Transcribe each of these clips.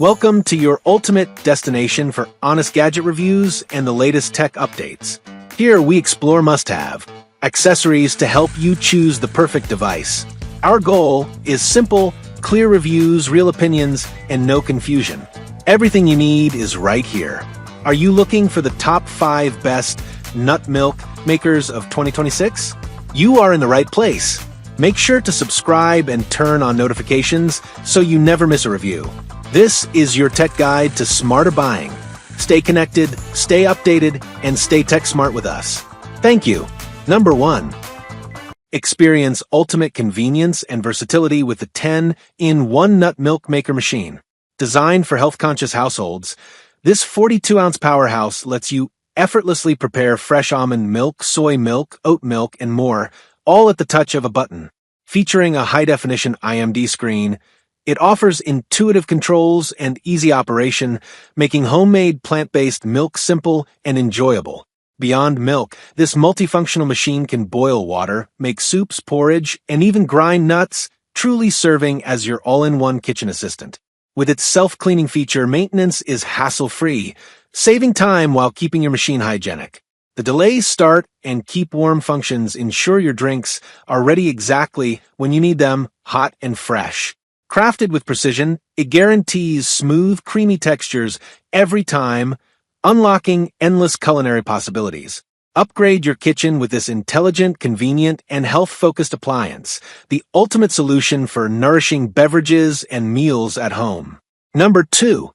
Welcome to your ultimate destination for honest gadget reviews and the latest tech updates. Here we explore must-have accessories to help you choose the perfect device. Our goal is simple, clear reviews, real opinions, and no confusion. Everything you need is right here. Are you looking for the top 5 best nut milk makers of 2026? You are in the right place. Make sure to subscribe and turn on notifications so you never miss a review. This is your tech guide to smarter buying. Stay connected, stay updated, and stay tech smart with us. Thank you. Number 1. Experience ultimate convenience and versatility with the 10-in-1 nut milk maker machine. Designed for health-conscious households, this 42-ounce powerhouse lets you effortlessly prepare fresh almond milk, soy milk, oat milk, and more, all at the touch of a button. Featuring a high-definition IMD screen, it offers intuitive controls and easy operation, making homemade plant-based milk simple and enjoyable. Beyond milk, this multifunctional machine can boil water, make soups, porridge, and even grind nuts, truly serving as your all-in-one kitchen assistant. With its self-cleaning feature, maintenance is hassle-free, saving time while keeping your machine hygienic. The delay, start, and keep warm functions ensure your drinks are ready exactly when you need them, hot and fresh. Crafted with precision, it guarantees smooth, creamy textures every time, unlocking endless culinary possibilities. Upgrade your kitchen with this intelligent, convenient, and health-focused appliance, the ultimate solution for nourishing beverages and meals at home. Number 2.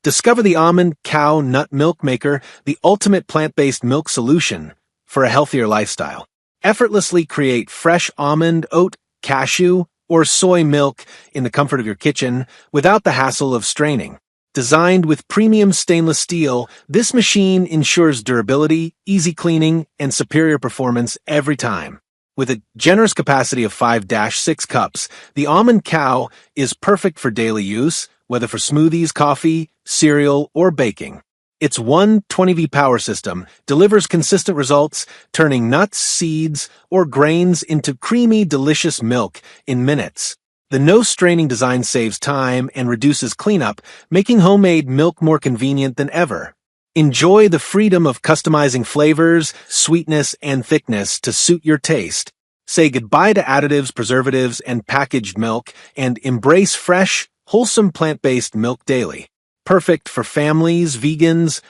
Discover the Almond Cow Nut Milk Maker, the ultimate plant-based milk solution for a healthier lifestyle. Effortlessly create fresh almond, oat, cashew, or soy milk in the comfort of your kitchen without the hassle of straining. Designed with premium stainless steel, this machine ensures durability, easy cleaning, and superior performance every time. With a generous capacity of 5-6 cups, the Almond Cow is perfect for daily use, whether for smoothies, coffee, cereal, or baking. Its 120V power system delivers consistent results, turning nuts, seeds, or grains into creamy, delicious milk in minutes. The no-straining design saves time and reduces cleanup, making homemade milk more convenient than ever. Enjoy the freedom of customizing flavors, sweetness, and thickness to suit your taste. Say goodbye to additives, preservatives, and packaged milk, and embrace fresh, wholesome plant-based milk daily. Perfect for families, vegans,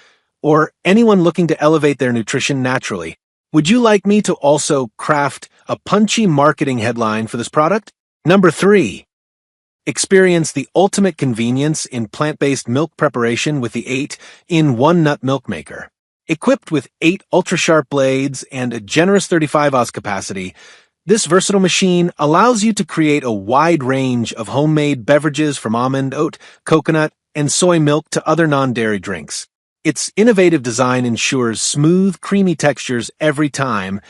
or anyone looking to elevate their nutrition naturally. Would you like me to also craft a punchy marketing headline for this product? Number 3. Experience the ultimate convenience in plant-based milk preparation with the 8-in-1 nut milk maker. Equipped with 8 ultra-sharp blades and a generous 35 oz capacity, this versatile machine allows you to create a wide range of homemade beverages from almond, oat, coconut, and soy milk to other non-dairy drinks. Its innovative design ensures smooth, creamy textures every time,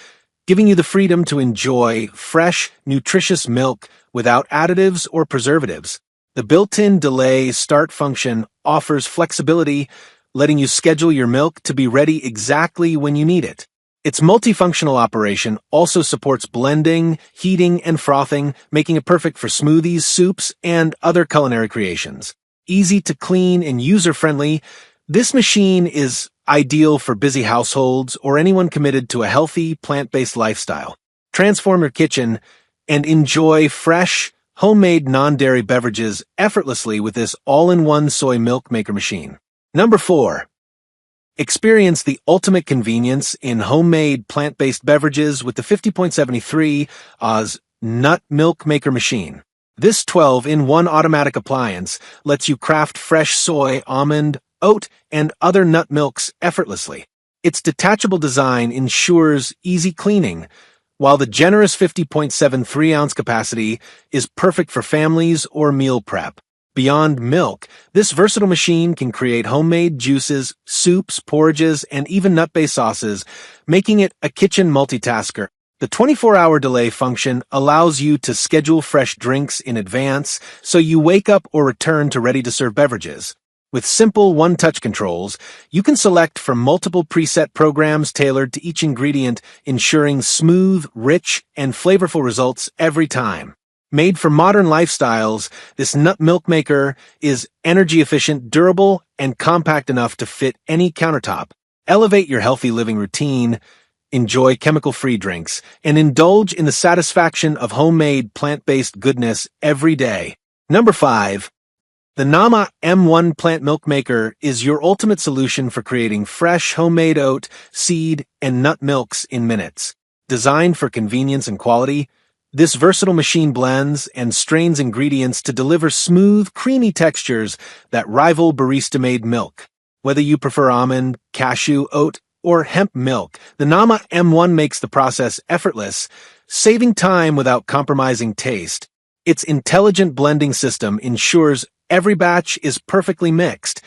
giving you the freedom to enjoy fresh, nutritious milk without additives or preservatives. The built-in delay start function offers flexibility, letting you schedule your milk to be ready exactly when you need it. Its multifunctional operation also supports blending, heating, and frothing, making it perfect for smoothies, soups, and other culinary creations. Easy to clean and user-friendly, this machine is ideal for busy households or anyone committed to a healthy, plant-based lifestyle. Transform your kitchen and enjoy fresh, homemade non-dairy beverages effortlessly with this all-in-one soy milk maker machine. Number 4. Experience the ultimate convenience in homemade plant-based beverages with the 50.73 Oz Nut Milk Maker Machine. This 12-in-1 automatic appliance lets you craft fresh soy, almond, oat, and other nut milks effortlessly. Its detachable design ensures easy cleaning, while the generous 50.73-ounce capacity is perfect for families or meal prep. Beyond milk, this versatile machine can create homemade juices, soups, porridges, and even nut-based sauces, making it a kitchen multitasker. The 24-hour delay function allows you to schedule fresh drinks in advance so you wake up or return to ready-to-serve beverages. With simple one-touch controls, you can select from multiple preset programs tailored to each ingredient, ensuring smooth, rich, and flavorful results every time. Made for modern lifestyles, this nut milk maker is energy efficient, durable, and compact enough to fit any countertop. Elevate your healthy living routine, enjoy chemical-free drinks, and indulge in the satisfaction of homemade plant-based goodness every day. Number 5. The Nama M1 Plant Milk Maker is your ultimate solution for creating fresh homemade oat, seed, and nut milks in minutes. Designed for convenience and quality, this versatile machine blends and strains ingredients to deliver smooth, creamy textures that rival barista-made milk. Whether you prefer almond, cashew, oat, or hemp milk, the Nama M1 makes the process effortless, saving time without compromising taste. Its intelligent blending system ensures every batch is perfectly mixed,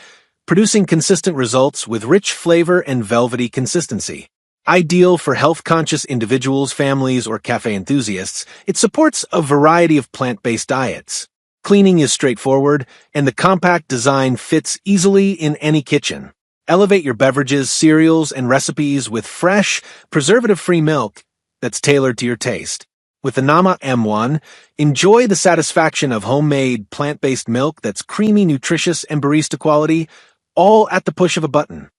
producing consistent results with rich flavor and velvety consistency. Ideal for health-conscious individuals, families, or cafe enthusiasts, it supports a variety of plant-based diets. Cleaning is straightforward, and the compact design fits easily in any kitchen. Elevate your beverages, cereals, and recipes with fresh, preservative-free milk that's tailored to your taste. With the Nama M1, enjoy the satisfaction of homemade, plant-based milk that's creamy, nutritious, and barista quality, all at the push of a button.